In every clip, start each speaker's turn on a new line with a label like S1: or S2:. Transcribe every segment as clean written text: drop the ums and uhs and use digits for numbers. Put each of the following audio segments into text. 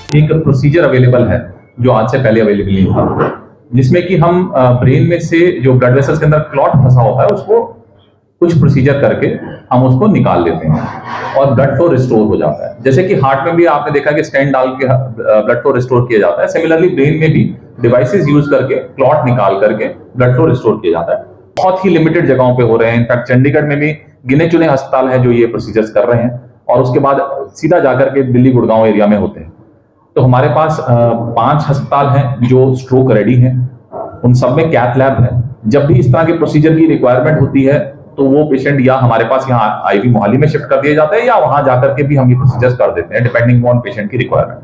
S1: एक procedure available है जो आज से पहले अवेलेबल नहीं था, जिसमें कि हम ब्रेन में से जो ब्लड वेसल्स के अंदर क्लॉट फंसा होता है उसको कुछ प्रोसीजर करके हम उसको निकाल लेते हैं और ब्लड फ्लो रिस्टोर हो जाता है। जैसे कि हार्ट में भी आपने देखा कि स्टेंट डाल के ब्लड फ्लो रिस्टोर किया जाता है, सिमिलरली ब्रेन में भी डिवाइसेस यूज करके क्लॉट निकाल करके ब्लड फ्लो रिस्टोर किया जाता है। बहुत ही लिमिटेड जगहों पे हो रहे हैं। इनफैक्ट चंडीगढ़ में भी गिने चुने अस्पताल हैं जो ये प्रोसीजर्स कर रहे हैं और उसके बाद सीधा जाकर के दिल्ली गुड़गांव एरिया में होते हैं। तो हमारे पास 5 अस्पताल हैं जो स्ट्रोक रेडी हैं, उन सब में कैथ लैब है। जब भी इस तरह के प्रोसीजर की रिक्वायरमेंट होती है तो वो पेशेंट या हमारे पास यहाँ आईवी मोहाली में शिफ्ट कर दिया जाता है या वहां जाकर के भी हम ये प्रोसीजर्स कर देते हैं डिपेंडिंग ऑन पेशेंट की रिक्वायरमेंट।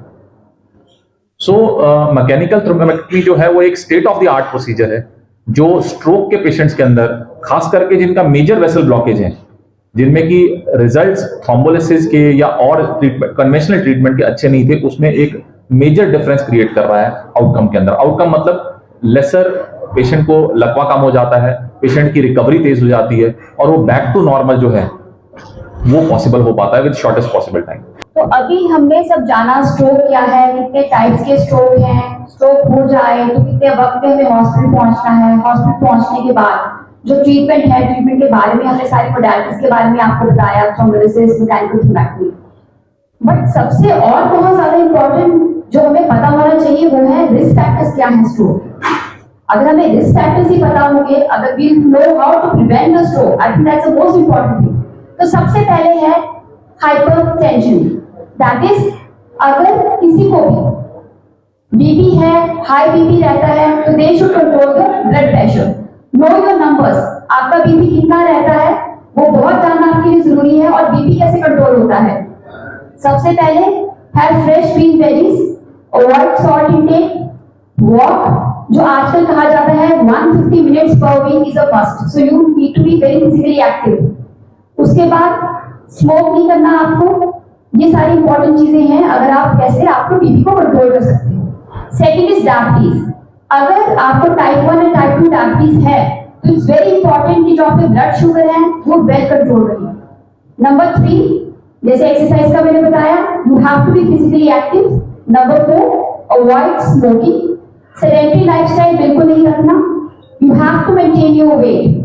S1: सो मैकेनिकल थ्रोम्बोमेट्री जो है वो एक state of the art procedure है जो स्ट्रोक के पेशेंट्स के अंदर, खास करके जिनका मेजर वेसल ब्लॉकेज है, जिनमें कि रिजल्ट्स थ्रोम्बोलिसिस के या और कन्वेंशनल ट्रीटमेंट के अच्छे नहीं थे, उसमें एक मेजर डिफरेंस क्रिएट कर रहा है आउटकम के अंदर। आउटकम मतलब लेसर पेशेंट को लकवा कम हो जाता है, पेशेंट की रिकवरी तेज हो जाती है और वो बैक टू नॉर्मल जो है वो पॉसिबल हो पाता है विद शॉर्टेस्ट पॉसिबल टाइम।
S2: तो अभी हमने सब जाना स्ट्रोक क्या है, कितने टाइप्स के स्ट्रोक हैं, स्ट्रोक हो जाए तो कितने वक्त में हमें हॉस्पिटल पहुंचना है, हॉस्पिटल पहुंचने के बाद जो ट्रीटमेंट है, ट्रीटमेंट के बारे में हमने सारी मोडालिटीज के बारे में आपको बताया, थ्रोम्बोलिसिस, मैकेनिकल थ्रोम्बोमेट्री। बट सबसे और बहुत ज्यादा इंपॉर्टेंट जो हमें पता होना चाहिए वो है रिस्क फैक्टर्स क्या है स्ट्रोक। अगर हमें रिस्क फैक्टर्स ही पता होंगे, अगर we know how to prevent the stroke, I think that's the most important thing. तो सबसे पहले है हाइपरटेंशन, दैट इज अगर किसी को भी बीपी है, हाई बीपी रहता है तो they should control the blood pressure. Know your numbers, आपका बीपी कितना रहता है वो बहुत जानना आपके लिए जरूरी है। और बीपी कैसे कंट्रोल होता है? सबसे पहले have fresh green veggies, avoid salt intake, walk जो आजकल कहा जाता है 150 minutes per week is a must, so you need to be very physically active. उसके बाद स्मोक नहीं करना आपको। ये सारी इंपॉर्टेंट चीजें हैं अगर आप कैसे आपको बीपी को कंट्रोल कर सकते हैं। Second is diabetes. अगर आपको टाइप 1 एंड टाइप 2 डायबिटीज है तो इट्स वेरी इंपॉर्टेंट कि जो आपके ब्लड शुगर है वो वेल कंट्रोल रहे। नंबर 3 जैसे एक्सरसाइज का मैंने बताया, you have to be physically active. Number 4 avoid smoking, sedentary lifestyle बिल्कुल नहीं रखना। You have to maintain your weight.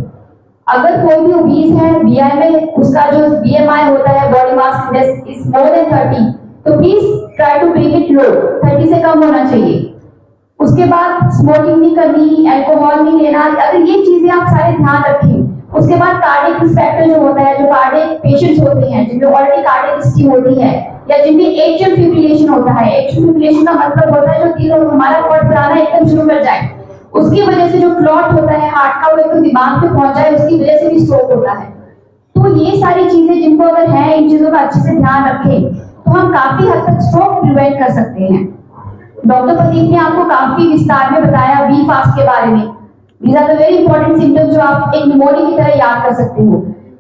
S2: अगर कोई भी ओबीज है, बीएमआई उसका जो बीएमआई होता है body mass index is more than 30, तो please try to bring it low, 30 से कम होना चाहिए। उसके बाद स्मोकिंग नहीं करनी, अल्कोहल नहीं लेना। अगर ये चीजें आप सारे ध्यान रखें। उसके बाद कार्डियक रिस्क फैक्टर जो होता है, जो कार्डियक पेशेंट्स होते हैं जिनमें ऑलरेडी कार्डियक हिस्ट्री होती है या जिनमें एट्रियल फिब्रिलेशन होता है। एट्रियल फिब्रिलेशन का मतलब होता है जो दिल और हमारा हार्ट फुलाना एकदम शुरू कर जाए, उसकी वजह से जो क्लॉट होता है हार्ट का वो एकदम दिमाग पे पहुंच जाए, उसकी वजह से भी स्ट्रोक होता है। तो ये सारी चीजें जिनको अगर है, इन चीजों का अच्छे से ध्यान रखें तो हम काफी हद तक स्ट्रोक प्रिवेंट कर सकते हैं। डॉक्टर प्रदीप ने आपको काफी विस्तार में बताया बी फास्ट के बारे में। These are the very important symptoms जो आप एक निमोनिया की तरह याद कर सकते हो।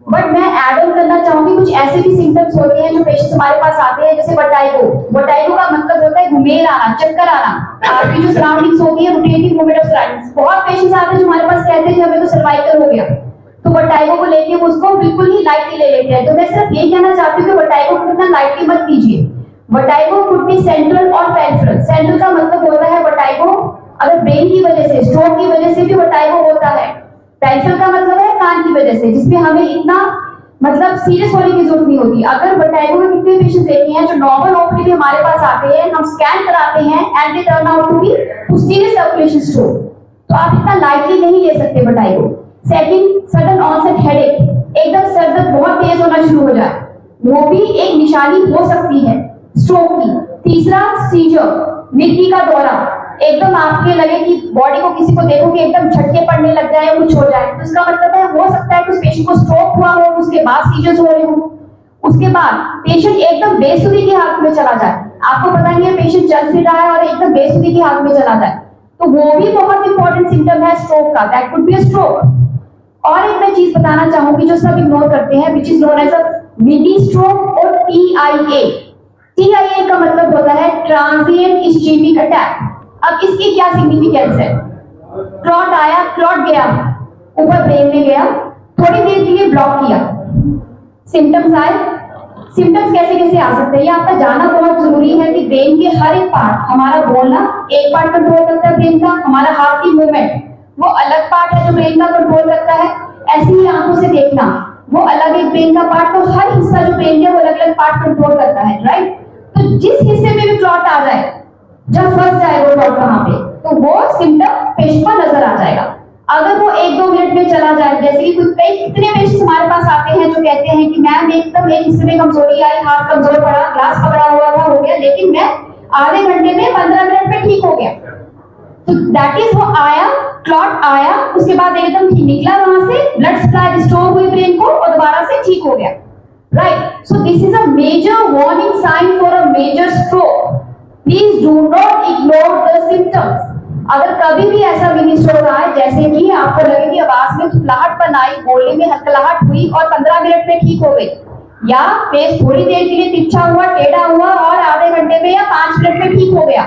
S2: बट मैं ऐड ऑन करना चाहूंगी कुछ ऐसे भी सिम्टम्स होते हैं जो पेशेंट्स हमारे पास आते हैं, जैसे वर्टाइगो। वर्टाइगो का मतलब होता है घुमेर आना, चक्कर आना, आपकी जो सराउंडिंग्स होती है, रोटेटिंग मूवमेंट ऑफ सराउंडिंग्स। बहुत पेशेंट्स आते हैं जो हमारे पास कहते हैं कि हमें तो सर्वाइकल हो गया, तो वर्टाइगो को लेके उसको बिल्कुल ही लाइटली ले लेते हैं। तो मैं सिर्फ ये कहना चाहती हूँ कि वर्टाइगो को इतना लाइटली मत लीजिए। वर्टाइगो कुड बी सेंट्रल और पेरिफेरल। सेंट्रल का मतलब होता है वर्टाइगो अगर ब्रेन की वजह से, स्ट्रोक की वजह से भी वर्टाइगो होता है। पेरिफेरल का मतलब है कान की वजह से, जिसमें हमें इतना मतलब सीरियस होने की जरूरत नहीं होती। अगर वर्टाइगो में कितने पेशेंट्स देखे हैं जो नॉर्मल ओपीडी में हमारे पास आते हैं, हम स्कैन कराते हैं and they turn out to be posterior circulation stroke, तो आप इतना लाइटली नहीं ले सकते vertigo. Second, sudden onset headache, एकदम सर दर्द बहुत तेज होना शुरू हो जाए, वो भी एक निशानी हो सकती है स्ट्रोक की। तीसरा, सीजर, मिर्गी का दौरा, एकदम आपके लगे कि बॉडी को किसी को देखो कि एकदम झटके पड़ने लग जाए, कुछ हो जाए, तो इसका मतलब है हो सकता है कि उस पेशेंट को स्ट्रोक हुआ हो, उसके बाद सीजर्स हो रहे हो। उसके बाद पेशेंट एकदम बेसुधी की हालत में चला जाए, आपको पता नहीं है पेशेंट चल फिर रहा है और एकदम बेसुधी की हालत में चला जाए, तो वो भी बहुत इंपॉर्टेंट सिम्टम है स्ट्रोक का, that could be a stroke. और एक मैं चीज बताना चाहूंगी जो सब इग्नोर करते हैं, which is known as a mini stroke और TIA। TIA का मतलब होता है ट्रांजिएंट इस्चेमिक अटैक। अब इसकी क्या सिग्निफिकेंस है? क्लॉट आया, क्लॉट गया, ऊपर ब्रेन में गया, थोड़ी देर के लिए ब्लॉक किया, सिम्टम्स आए, सिम्टम्स कैसे कैसे आ सकते हैं ये आपका जानना बहुत जरूरी है कि ब्रेन के हर एक पार्ट, हमारा बोलना एक पार्ट कंट्रोल करता है ब्रेन का, हमारा हाथ की मूवमेंट वो अलग पार्ट है जो ब्रेन का कंट्रोल करता है, ऐसे ही आंखों से देखना वो अलग एक ब्रेन का पार्ट, तो हर हिस्सा जो ब्रेन का वो अलग अलग पार्ट कंट्रोल करता है, राइट। तो जिस हिस्से में भी क्लॉट आ जाए, जब फंस जाए वो क्लॉट वहां पे, तो वो सिम्टम पेशेंट को नजर आ जाएगा। अगर वो 1-2 मिनट में चला जाए, जैसे कि कई कितने पेशेंट्स हमारे पास आते हैं जो कहते हैं कि मैम एकदम एक हिस्से में कमजोरी आई, हाथ कमजोर पड़ा, ग्लास पकड़ा हुआ था, हो गया, लेकिन मैं आधे घंटे में 15 मिनट में ठीक हो गया। तो दैट इज वो आया, क्लॉट आया, उसके बाद एकदम निकला वहां से, ब्लड सप्लाई रिस्टोर हुई ब्रेन को और दोबारा से ठीक हो गया, right. So this is a major warning sign for a major stroke. Please do not ignore the symptoms. अगर कभी भी ऐसा मिनी स्ट्रोक आए, जैसे कि आपको लगे कि आवाज में खिलखिलाहट आई, बोलने में हकलाहट हुई और 15 मिनट में ठीक हो गई, या फेस थोड़ी देर के लिए तिरछा हुआ, टेढ़ा हुआ और आधे घंटे में या 5 मिनट में ठीक हो गया,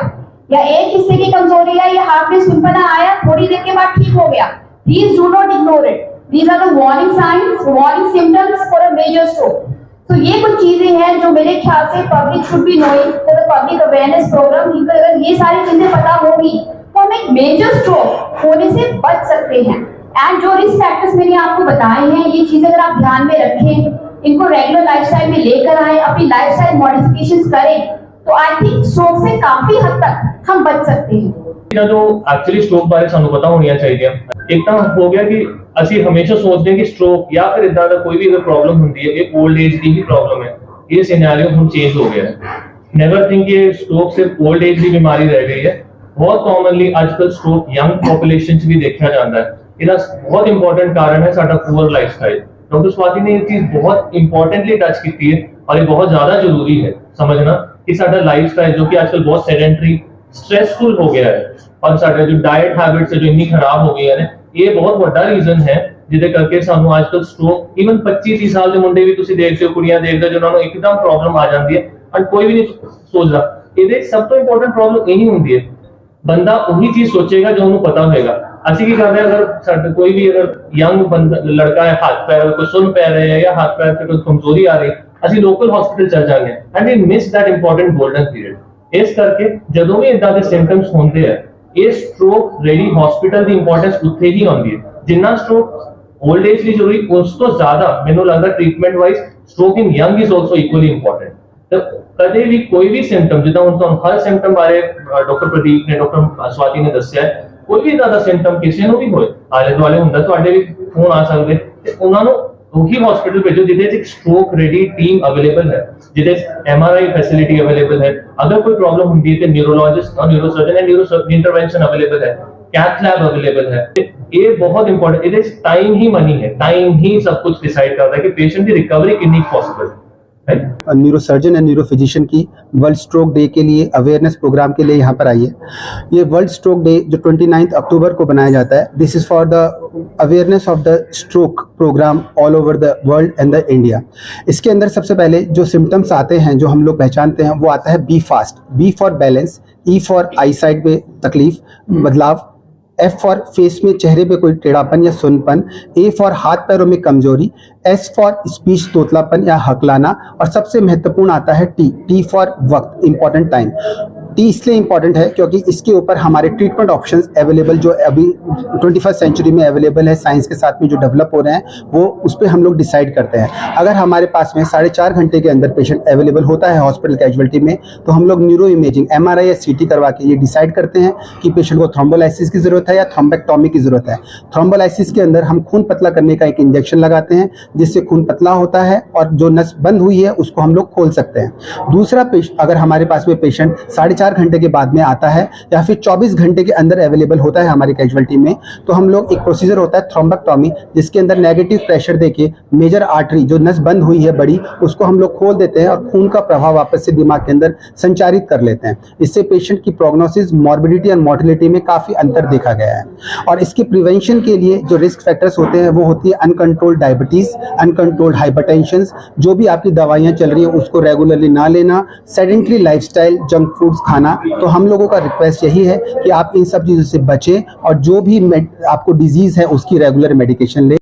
S2: या एक हिस्से की कमजोरी आई या हाथ में सुनपना आया, थोड़ी देर के बाद ठीक हो गया, please do not ignore it. These are the warning signs, warning symptoms for a major stroke. तो ये कुछ चीजें हैं जो मेरे ख्याल से public should be knowing for the public awareness program. अगर ये सारी चीजें पता होगी तो हम एक मेजर स्ट्रोक होने से बच सकते हैं। एंड जो रिस्क फैक्टर्स मैंने आपको बताए हैं, ये चीजें अगर आप ध्यान में रखें, इनको रेगुलर लाइफस्टाइल में लेकर आए, अपनी लाइफस्टाइल मॉडिफिकेशंस करें, तो आई थिंक स्ट्रोक से काफी हद तक हम बच सकते हैं।
S3: जो एक्चुअली स्ट्रोक बारे ਸਾਨੂੰ ਪਤਾ ਹੋਣੀਆਂ ਚਾਹੀਦੀਆਂ। ਇੱਕ ਤਾਂ ਹੋ ਗਿਆ ਕਿ ਅਸੀਂ ਹਮੇਸ਼ਾ ਸੋਚਦੇ ਹਾਂ ਕਿ ਸਟ੍ਰੋਕ ਜਾਂ ਫਿਰ ਇਦਾਂ ਦਾ ਕੋਈ ਵੀ ਅਗਰ ਪ੍ਰੋਬਲਮ ਹੁੰਦੀ ਹੈ, ਇਹ 올ਡ ਏਜ ਦੀ ਹੀ ਪ੍ਰੋਬਲਮ ਹੈ। ਇਹ ਸਿਨੈਰੀਓ ਹੁਣ ਚੇਂਜ ਹੋ ਗਿਆ ਹੈ। ਨੈਵਰ ਥਿੰਕ ਕਿ ਸਟ੍ਰੋਕ ਸਿਰਫ 올ਡ ਏਜ ਦੀ ਬਿਮਾਰੀ ਰਹਿ ਗਈ ਹੈ। ਬਹੁਤ ਕਾਮਨਲੀ ਅੱਜਕੱਲ ਸਟ੍ਰੋਕ ਯੰਗ ਪੋਪੂਲੇਸ਼ਨ 'ਚ ਵੀ ਦੇਖਿਆ ਜਾਂਦਾ ਹੈ। ਇਹਦਾ ਬਹੁਤ ਇੰਪੋਰਟੈਂਟ ਕਾਰਨ ਹੈ ਸਾਡਾ ਪੂਅਰ ਲਾਈਫਸਟਾਈਲ। डॉक्टर स्वाति ने ये चीज बहुत इंपॉर्टेंटली टच की है और ये बहुत ज्यादा जरूरी है समझना कि साडा लाइफस्टाइल जो कि आजकल बहुत सेडेंटरी स्ट्रेसफुल हो गया है और साडा जो डाइट हैबिट्स है जो इतनी खराब हो गई है, ये बहुत बड़ा रीजन है जिहदे करके सानू आजकल स्ट्रोक इवन 25-30 साल के मुंडे भी तुसीं देखदे हो, कुड़ियां देखदे हो जिन्हां नूं एकदम प्रॉब्लम आ जाती है और कोई भी नहीं सोचदा। इहदे सब तो इंपॉर्टेंट प्रॉब्लम यही हुंदी है, बंदा वही चीज सोचेगा जो उन्हें पता होगा। ਅਸੀਂ ਕੀ ਕਰਦੇ अगर कोई भी अगर यंग बंदा लड़का है, हाथ पैर कोई सुन पै रहे हैं या हाथ पैर से कोई कमजोरी आ रही, ਅਸੀਂ लोकल हॉस्पिटल चल जाएंगे and we miss that important golden period. इस करके ਜਦੋਂ ਵੀ ਇਦਾਂ ਦੇ ਸਿੰਪਟਮਸ ਹੁੰਦੇ ਆ, ਇਹ ਸਟ੍ਰੋਕ ਰੈਡੀ ਹਸਪੀਟਲ ਦੀ ਇੰਪੋਰਟੈਂਸ ਉੱਥੇ ਹੀ ਆਉਂਦੀ ਹੈ। ਜਿੰਨਾ ਸਟ੍ਰੋਕ ओल्ड एज ਦੀ ਜ਼ਰੂਰੀ, ਉਸ ਤੋਂ ਜ਼ਿਆਦਾ ਮੈਨੂੰ ਲੱਗਦਾ treatment wise stroke in young is also equally important. तो कदे भी कोई भी सिम्टम जिदा हुण तुहानूं हर सिम्टम बारे डॉक्टर प्रदीप ने डॉक्टर स्वाति ने दस्सिया, कोई भी इदां दा सिम्टम किसी नूं भी होए, आले दुआले हुंदा, तुहाडे भी फोन आ सकदे ते उन्हां नूं ਉਹੀ हॉस्पिटल भेजो जिहदे च स्ट्रोक रेडी टीम अवेलेबल है, जिहदे MRI फैसिलिटी अवेलेबल है। अगर कोई प्रॉब्लम हुंदी है ते न्यूरोलॉजिस्ट और neurosurgeon and neuro intervention available है, कैथ लैब अवेलेबल है। ये बहुत इंपॉर्टेंट, इहदे टाइम ही मनी है, टाइम ही सब कुछ डिसाइड करता है कि पेशेंट की रिकवरी कितनी पॉसिबल है।
S4: न्यूरोसर्जन एंड न्यूरोफिजिशियन की वर्ल्ड स्ट्रोक डे के लिए अवेयरनेस प्रोग्राम के लिए यहाँ पर आई है। ये वर्ल्ड स्ट्रोक डे जो 29 अक्टूबर को बनाया जाता है, this is for the awareness of the stroke program all over the world and the India. इसके अंदर सबसे पहले जो सिम्टम्स आते हैं जो हम लोग पहचानते हैं वो आता है B fast, B for balance, E for eyesight में तकलीफ बदलाव, एफ फॉर फेस में चेहरे पे कोई टेढ़ापन या सुनपन, ए फॉर हाथ पैरों में कमजोरी, एस फॉर स्पीच तोतलापन या हकलाना, और सबसे महत्वपूर्ण आता है टी, टी फॉर वक्त, इंपॉर्टेंट टाइम। टी इसलिए इंपॉर्टेंट है क्योंकि इसके ऊपर हमारे ट्रीटमेंट ऑप्शंस अवेलेबल जो अभी 21st सेंचुरी में अवेलेबल है, साइंस के साथ में जो डेवलप हो रहे हैं वो उस पर हम लोग डिसाइड करते हैं। अगर हमारे पास में 4.5 घंटे के अंदर पेशेंट अवेलेबल होता है हॉस्पिटल कैजुअलिटी में, तो हम लोग न्यूरो इमेजिंग MRI या CT करवा के ये डिसाइड करते हैं कि पेशेंट को थ्रोम्बोलाइसिस की जरूरत है या थ्रोम्बेक्टोमी की जरूरत है। थ्रोम्बोलाइसिस के अंदर हम खून पतला करने का एक इंजेक्शन लगाते हैं जिससे खून पतला होता है और जो नस बंद हुई है उसको हम लोग खोल सकते हैं। दूसरा अगर हमारे पास में पेशेंट 4.5 घंटे के बाद में आता है या फिर 24 घंटे के अंदर अवेलेबल होता है हमारी कैजुअलिटी में, तो हम लोग एक प्रोसीजर होता है थ्रोम्बेक्टोमी, जिसके अंदर नेगेटिव प्रेशर देके मेजर आर्टरी जो नस बंद हुई है बड़ी, उसको हम लोग खोल देते हैं और खून का प्रवाह वापस से दिमाग के अंदर संचारित कर लेते हैं। इससे पेशेंट की प्रोग्नोसिस, मॉर्बिडिटी और मोर्टेलिटी में काफी अंतर देखा गया है। और इसके प्रिवेंशन के लिए जो रिस्क फैक्टर्स होते हैं वो होती है अनकंट्रोल्ड डायबिटीज, अनकंट्रोल्ड हाइपरटेंशन, जो भी आपकी दवाइयाँ चल रही हैं उसको रेगुलरली ना लेना, सेडेंटरी लाइफस्टाइल, जंक फूड्स खाना। तो हम लोगों का रिक्वेस्ट यही है कि आप इन सब चीज़ों से बचें और जो भी आपको डिजीज़ है उसकी रेगुलर मेडिकेशन लें।